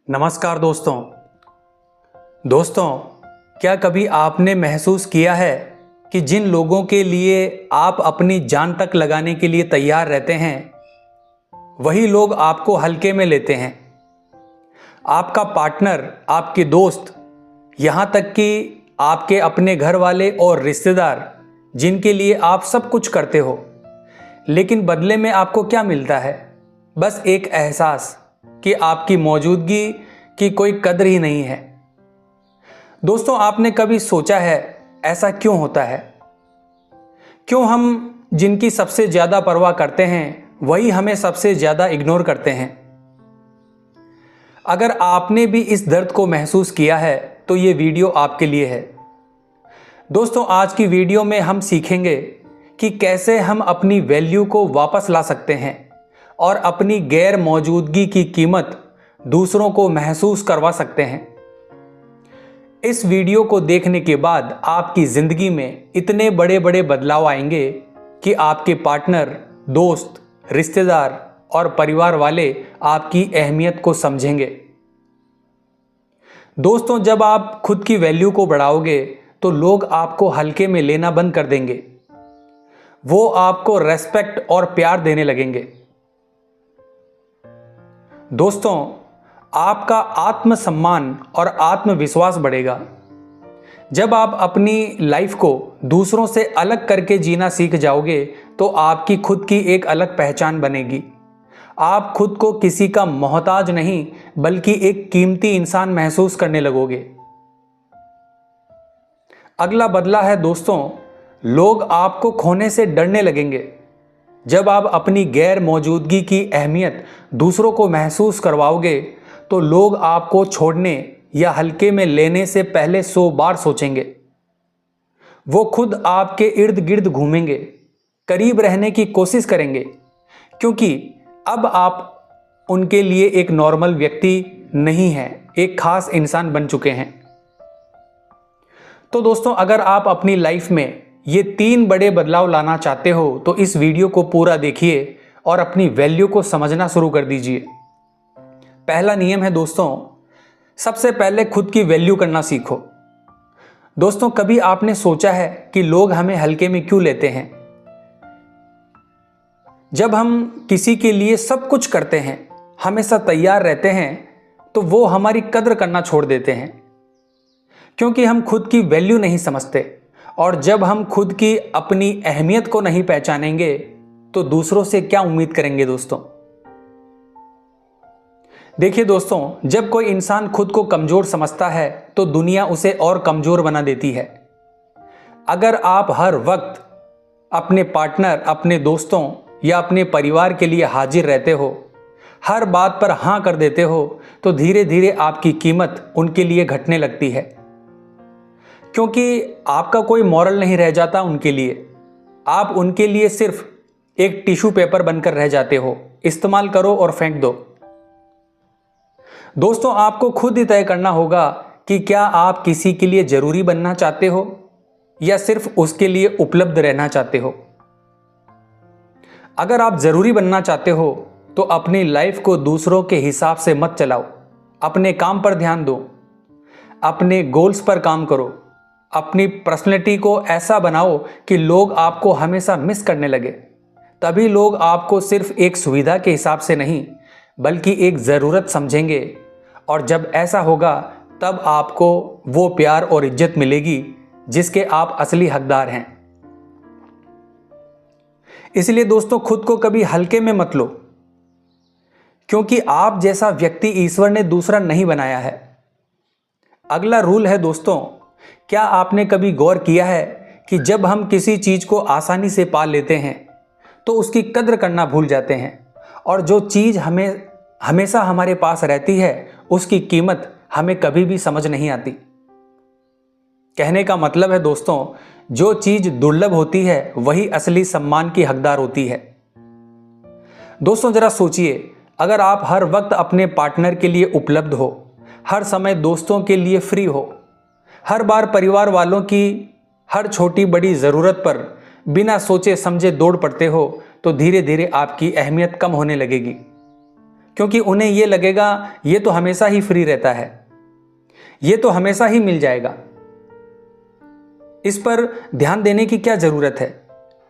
नमस्कार दोस्तों, क्या कभी आपने महसूस किया है कि जिन लोगों के लिए आप अपनी जान तक लगाने के लिए तैयार रहते हैं, वही लोग आपको हल्के में लेते हैं। आपका पार्टनर, आपके दोस्त, यहाँ तक कि आपके अपने घर वाले और रिश्तेदार, जिनके लिए आप सब कुछ करते हो, लेकिन बदले में आपको क्या मिलता है? बस एक एहसास कि आपकी मौजूदगी की कोई कद्र ही नहीं है। दोस्तों, आपने कभी सोचा है ऐसा क्यों होता है? क्यों हम जिनकी सबसे ज़्यादा परवाह करते हैं वही हमें सबसे ज़्यादा इग्नोर करते हैं? अगर आपने भी इस दर्द को महसूस किया है तो ये वीडियो आपके लिए है। दोस्तों, आज की वीडियो में हम सीखेंगे कि कैसे हम अपनी वैल्यू को वापस ला सकते हैं और अपनी गैर मौजूदगी की कीमत दूसरों को महसूस करवा सकते हैं। इस वीडियो को देखने के बाद आपकी ज़िंदगी में इतने बड़े बड़े बदलाव आएंगे कि आपके पार्टनर, दोस्त, रिश्तेदार और परिवार वाले आपकी अहमियत को समझेंगे। दोस्तों, जब आप खुद की वैल्यू को बढ़ाओगे तो लोग आपको हल्के में लेना बंद कर देंगे। वो आपको रेस्पेक्ट और प्यार देने लगेंगे। दोस्तों, आपका आत्मसम्मान और आत्मविश्वास बढ़ेगा। जब आप अपनी लाइफ को दूसरों से अलग करके जीना सीख जाओगे तो आपकी खुद की एक अलग पहचान बनेगी। आप खुद को किसी का मोहताज नहीं बल्कि एक कीमती इंसान महसूस करने लगोगे। अगला बदला है दोस्तों, लोग आपको खोने से डरने लगेंगे। जब आप अपनी गैर मौजूदगी की अहमियत दूसरों को महसूस करवाओगे तो लोग आपको छोड़ने या हल्के में लेने से पहले 100 बार सोचेंगे। वो खुद आपके इर्द गिर्द घूमेंगे, करीब रहने की कोशिश करेंगे, क्योंकि अब आप उनके लिए एक नॉर्मल व्यक्ति नहीं हैं, एक खास इंसान बन चुके हैं। तो दोस्तों, अगर आप अपनी लाइफ में ये 3 बड़े बदलाव लाना चाहते हो तो इस वीडियो को पूरा देखिए और अपनी वैल्यू को समझना शुरू कर दीजिए। पहला नियम है दोस्तों, सबसे पहले खुद की वैल्यू करना सीखो। दोस्तों, कभी आपने सोचा है कि लोग हमें हल्के में क्यों लेते हैं? जब हम किसी के लिए सब कुछ करते हैं, हमेशा तैयार रहते हैं, तो वो हमारी कद्र करना छोड़ देते हैं, क्योंकि हम खुद की वैल्यू नहीं समझते। और जब हम खुद की अपनी अहमियत को नहीं पहचानेंगे तो दूसरों से क्या उम्मीद करेंगे? दोस्तों, देखिए दोस्तों, जब कोई इंसान खुद को कमजोर समझता है तो दुनिया उसे और कमजोर बना देती है। अगर आप हर वक्त अपने पार्टनर, अपने दोस्तों या अपने परिवार के लिए हाजिर रहते हो, हर बात पर हाँ कर देते हो, तो धीरे धीरे आपकी कीमत उनके लिए घटने लगती है, क्योंकि आपका कोई मॉरल नहीं रह जाता उनके लिए। आप उनके लिए सिर्फ एक टिश्यू पेपर बनकर रह जाते हो, इस्तेमाल करो और फेंक दो। दोस्तों, आपको खुद ही तय करना होगा कि क्या आप किसी के लिए जरूरी बनना चाहते हो या सिर्फ उसके लिए उपलब्ध रहना चाहते हो। अगर आप जरूरी बनना चाहते हो तो अपनी लाइफ को दूसरों के हिसाब से मत चलाओ। अपने काम पर ध्यान दो, अपने गोल्स पर काम करो, अपनी पर्सनैलिटी को ऐसा बनाओ कि लोग आपको हमेशा मिस करने लगे। तभी लोग आपको सिर्फ एक सुविधा के हिसाब से नहीं बल्कि एक ज़रूरत समझेंगे, और जब ऐसा होगा तब आपको वो प्यार और इज्जत मिलेगी जिसके आप असली हकदार हैं। इसलिए दोस्तों, खुद को कभी हल्के में मत लो, क्योंकि आप जैसा व्यक्ति ईश्वर ने दूसरा नहीं बनाया है। अगला रूल है दोस्तों, क्या आपने कभी गौर किया है कि जब हम किसी चीज को आसानी से पा लेते हैं तो उसकी कद्र करना भूल जाते हैं, और जो चीज हमेशा हमारे पास रहती है उसकी कीमत हमें कभी भी समझ नहीं आती। कहने का मतलब है दोस्तों, जो चीज दुर्लभ होती है वही असली सम्मान की हकदार होती है। दोस्तों, जरा सोचिए, अगर आप हर वक्त अपने पार्टनर के लिए उपलब्ध हो, हर समय दोस्तों के लिए फ्री हो, हर बार परिवार वालों की हर छोटी बड़ी ज़रूरत पर बिना सोचे समझे दौड़ पड़ते हो, तो धीरे धीरे आपकी अहमियत कम होने लगेगी। क्योंकि उन्हें ये लगेगा ये तो हमेशा ही फ्री रहता है, ये तो हमेशा ही मिल जाएगा, इस पर ध्यान देने की क्या ज़रूरत है।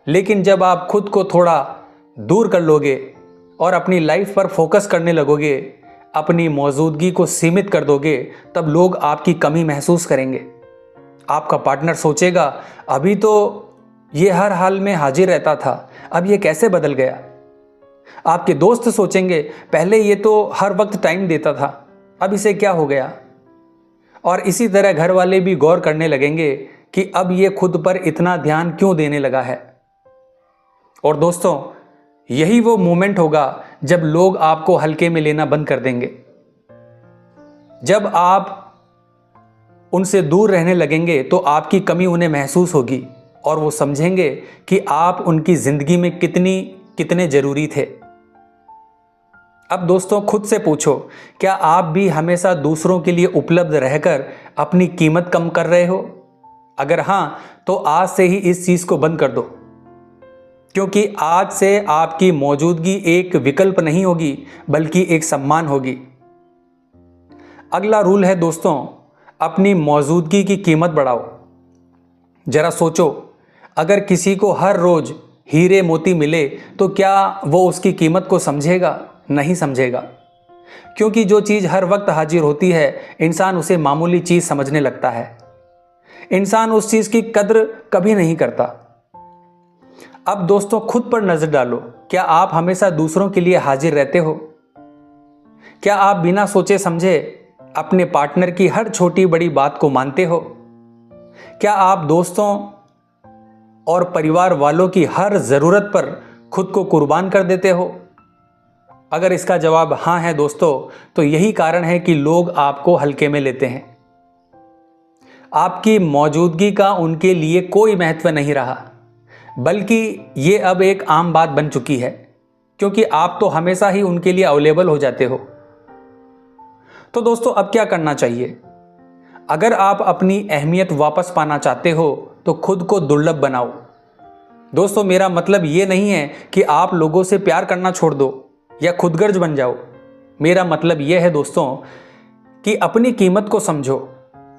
लेकिन जब आप खुद को थोड़ा दूर कर लोगे और अपनी लाइफ पर फोकस करने लगोगे, अपनी मौजूदगी को सीमित कर दोगे, तब लोग आपकी कमी महसूस करेंगे। आपका पार्टनर सोचेगा अभी तो ये हर हाल में हाजिर रहता था, अब ये कैसे बदल गया। आपके दोस्त सोचेंगे पहले ये तो हर वक्त टाइम देता था, अब इसे क्या हो गया। और इसी तरह घर वाले भी गौर करने लगेंगे कि अब ये खुद पर इतना ध्यान क्यों देने लगा है। और दोस्तों, यही वो मोमेंट होगा जब लोग आपको हल्के में लेना बंद कर देंगे। जब आप उनसे दूर रहने लगेंगे तो आपकी कमी उन्हें महसूस होगी और वो समझेंगे कि आप उनकी जिंदगी में कितने जरूरी थे। अब दोस्तों, खुद से पूछो, क्या आप भी हमेशा दूसरों के लिए उपलब्ध रहकर अपनी कीमत कम कर रहे हो? अगर हाँ, तो आज से ही इस चीज को बंद कर दो, क्योंकि आज से आपकी मौजूदगी एक विकल्प नहीं होगी बल्कि एक सम्मान होगी। अगला रूल है दोस्तों, अपनी मौजूदगी की कीमत बढ़ाओ। जरा सोचो, अगर किसी को हर रोज हीरे मोती मिले तो क्या वो उसकी कीमत को समझेगा? नहीं समझेगा, क्योंकि जो चीज हर वक्त हाजिर होती है इंसान उसे मामूली चीज समझने लगता है। इंसान उस चीज की कद्र कभी नहीं करता। अब दोस्तों, खुद पर नजर डालो, क्या आप हमेशा दूसरों के लिए हाजिर रहते हो? क्या आप बिना सोचे समझे अपने पार्टनर की हर छोटी बड़ी बात को मानते हो? क्या आप दोस्तों और परिवार वालों की हर जरूरत पर खुद को कुर्बान कर देते हो? अगर इसका जवाब हाँ है दोस्तों, तो यही कारण है कि लोग आपको हल्के में लेते हैं। आपकी मौजूदगी का उनके लिए कोई महत्व नहीं रहा, बल्कि ये अब एक आम बात बन चुकी है, क्योंकि आप तो हमेशा ही उनके लिए अवेलेबल हो जाते हो। तो दोस्तों, अब क्या करना चाहिए? अगर आप अपनी अहमियत वापस पाना चाहते हो तो खुद को दुर्लभ बनाओ। दोस्तों, मेरा मतलब ये नहीं है कि आप लोगों से प्यार करना छोड़ दो या खुदगर्ज बन जाओ। मेरा मतलब यह है दोस्तों कि अपनी कीमत को समझो,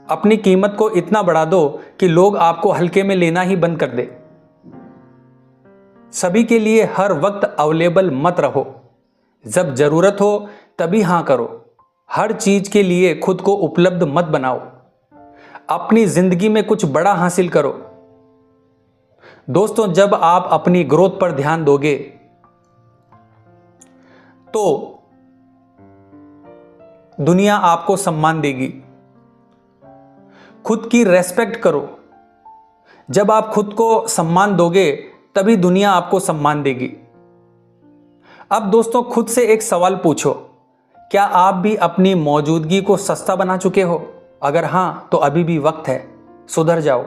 अपनी कीमत को इतना बढ़ा दो कि लोग आपको हल्के में लेना ही बंद कर दे। सभी के लिए हर वक्त अवेलेबल मत रहो, जब जरूरत हो तभी हां करो। हर चीज के लिए खुद को उपलब्ध मत बनाओ। अपनी जिंदगी में कुछ बड़ा हासिल करो। दोस्तों, जब आप अपनी ग्रोथ पर ध्यान दोगे तो दुनिया आपको सम्मान देगी। खुद की रेस्पेक्ट करो। जब आप खुद को सम्मान दोगे तभी दुनिया आपको सम्मान देगी। अब दोस्तों, खुद से एक सवाल पूछो, क्या आप भी अपनी मौजूदगी को सस्ता बना चुके हो? अगर हां, तो अभी भी वक्त है, सुधर जाओ।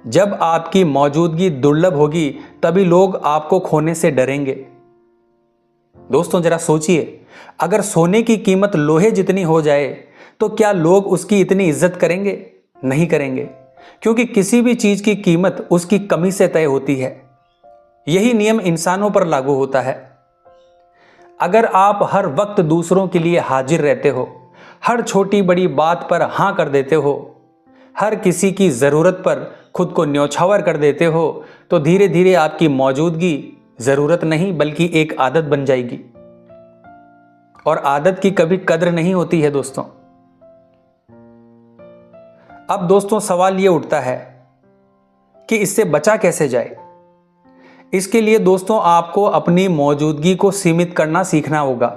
जब आपकी मौजूदगी दुर्लभ होगी तभी लोग आपको खोने से डरेंगे। दोस्तों, जरा सोचिए, अगर सोने की कीमत लोहे जितनी हो जाए तो क्या लोग उसकी इतनी इज्जत करेंगे? नहीं करेंगे, क्योंकि किसी भी चीज की कीमत उसकी कमी से तय होती है। यही नियम इंसानों पर लागू होता है। अगर आप हर वक्त दूसरों के लिए हाजिर रहते हो, हर छोटी बड़ी बात पर हां कर देते हो, हर किसी की जरूरत पर खुद को न्यौछावर कर देते हो, तो धीरे धीरे आपकी मौजूदगी जरूरत नहीं बल्कि एक आदत बन जाएगी। और आदत की कभी कद्र नहीं होती है दोस्तों। अब दोस्तों, सवाल यह उठता है कि इससे बचा कैसे जाए। इसके लिए दोस्तों, आपको अपनी मौजूदगी को सीमित करना सीखना होगा।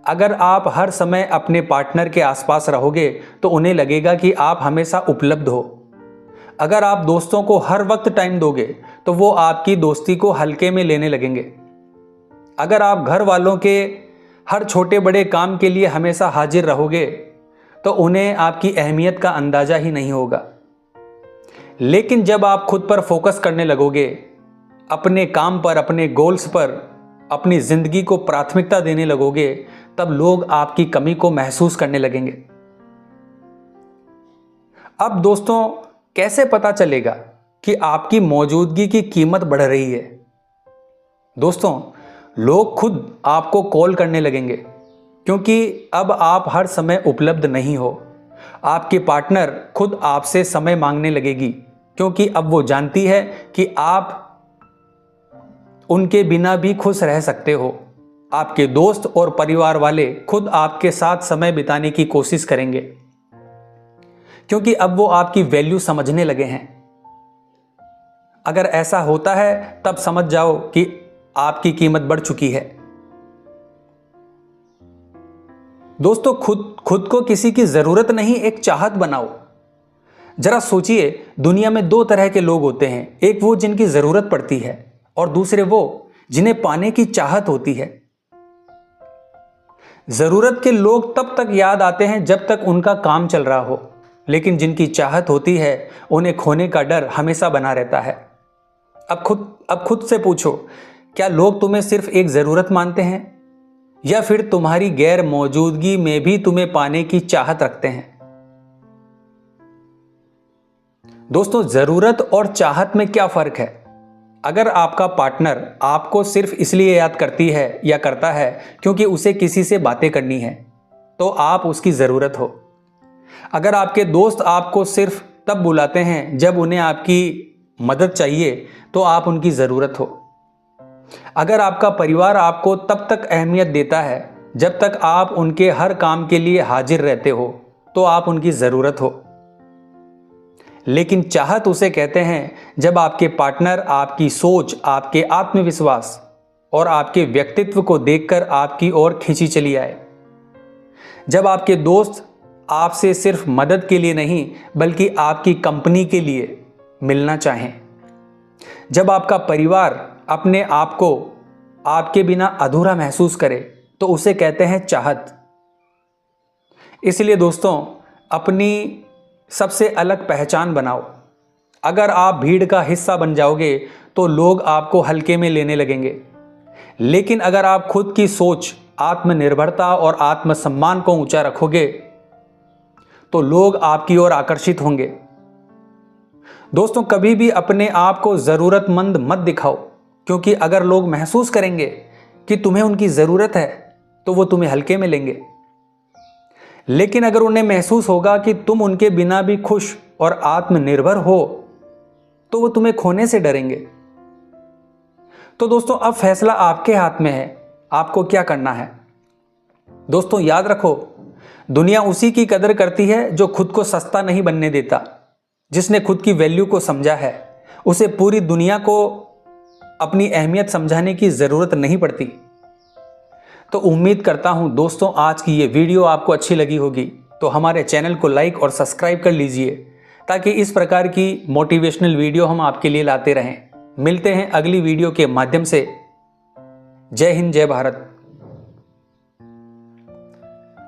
अगर आप हर समय अपने पार्टनर के आसपास रहोगे तो उन्हें लगेगा कि आप हमेशा उपलब्ध हो। अगर आप दोस्तों को हर वक्त टाइम दोगे तो वो आपकी दोस्ती को हल्के में लेने लगेंगे। अगर आप घर वालों के हर छोटे बड़े काम के लिए हमेशा हाजिर रहोगे तो उन्हें आपकी अहमियत का अंदाजा ही नहीं होगा। लेकिन जब आप खुद पर फोकस करने लगोगे, अपने काम पर, अपने गोल्स पर, अपनी जिंदगी को प्राथमिकता देने लगोगे, तब लोग आपकी कमी को महसूस करने लगेंगे। अब दोस्तों, कैसे पता चलेगा कि आपकी मौजूदगी की कीमत बढ़ रही है? दोस्तों, लोग खुद आपको कॉल करने लगेंगे, क्योंकि अब आप हर समय उपलब्ध नहीं हो। आपके पार्टनर खुद आपसे समय मांगने लगेगी, क्योंकि अब वो जानती है कि आप उनके बिना भी खुश रह सकते हो। आपके दोस्त और परिवार वाले खुद आपके साथ समय बिताने की कोशिश करेंगे, क्योंकि अब वो आपकी वैल्यू समझने लगे हैं। अगर ऐसा होता है तब समझ जाओ कि आपकी कीमत बढ़ चुकी है। दोस्तों, खुद को किसी की जरूरत नहीं, एक चाहत बनाओ। जरा सोचिए, दुनिया में दो तरह के लोग होते हैं, एक वो जिनकी जरूरत पड़ती है और दूसरे वो जिन्हें पाने की चाहत होती है। जरूरत के लोग तब तक याद आते हैं जब तक उनका काम चल रहा हो, लेकिन जिनकी चाहत होती है उन्हें खोने का डर हमेशा बना रहता है। अब खुद से पूछो, क्या लोग तुम्हें सिर्फ एक जरूरत मानते हैं, या फिर तुम्हारी गैर मौजूदगी में भी तुम्हें पाने की चाहत रखते हैं? दोस्तों, जरूरत और चाहत में क्या फर्क है? अगर आपका पार्टनर आपको सिर्फ इसलिए याद करती है या करता है क्योंकि उसे किसी से बातें करनी है, तो आप उसकी जरूरत हो। अगर आपके दोस्त आपको सिर्फ तब बुलाते हैं जब उन्हें आपकी मदद चाहिए, तो आप उनकी ज़रूरत हो। अगर आपका परिवार आपको तब तक अहमियत देता है जब तक आप उनके हर काम के लिए हाजिर रहते हो, तो आप उनकी ज़रूरत हो। लेकिन चाहत उसे कहते हैं जब आपके पार्टनर आपकी सोच, आपके आत्मविश्वास और आपके व्यक्तित्व को देखकर आपकी ओर खींची चली आए। जब आपके दोस्त आपसे सिर्फ मदद के लिए नहीं बल्कि आपकी कंपनी के लिए मिलना चाहें। जब आपका परिवार अपने आप को आपके बिना अधूरा महसूस करे, तो उसे कहते हैं चाहत। इसलिए दोस्तों, अपनी सबसे अलग पहचान बनाओ। अगर आप भीड़ का हिस्सा बन जाओगे तो लोग आपको हल्के में लेने लगेंगे, लेकिन अगर आप खुद की सोच, आत्मनिर्भरता और आत्मसम्मान को ऊंचा रखोगे तो लोग आपकी ओर आकर्षित होंगे। दोस्तों, कभी भी अपने आप को ज़रूरतमंद मत दिखाओ, क्योंकि अगर लोग महसूस करेंगे कि तुम्हें उनकी ज़रूरत है तो वो तुम्हें हल्के में लेंगे। लेकिन अगर उन्हें महसूस होगा कि तुम उनके बिना भी खुश और आत्मनिर्भर हो, तो वो तुम्हें खोने से डरेंगे। तो दोस्तों, अब फैसला आपके हाथ में है, आपको क्या करना है। दोस्तों, याद रखो, दुनिया उसी की कदर करती है जो खुद को सस्ता नहीं बनने देता। जिसने खुद की वैल्यू को समझा है, उसे पूरी दुनिया को अपनी अहमियत समझाने की ज़रूरत नहीं पड़ती। तो उम्मीद करता हूं दोस्तों, आज की ये वीडियो आपको अच्छी लगी होगी। तो हमारे चैनल को लाइक और सब्सक्राइब कर लीजिए, ताकि इस प्रकार की मोटिवेशनल वीडियो हम आपके लिए लाते रहें। मिलते हैं अगली वीडियो के माध्यम से। जय हिंद, जय भारत।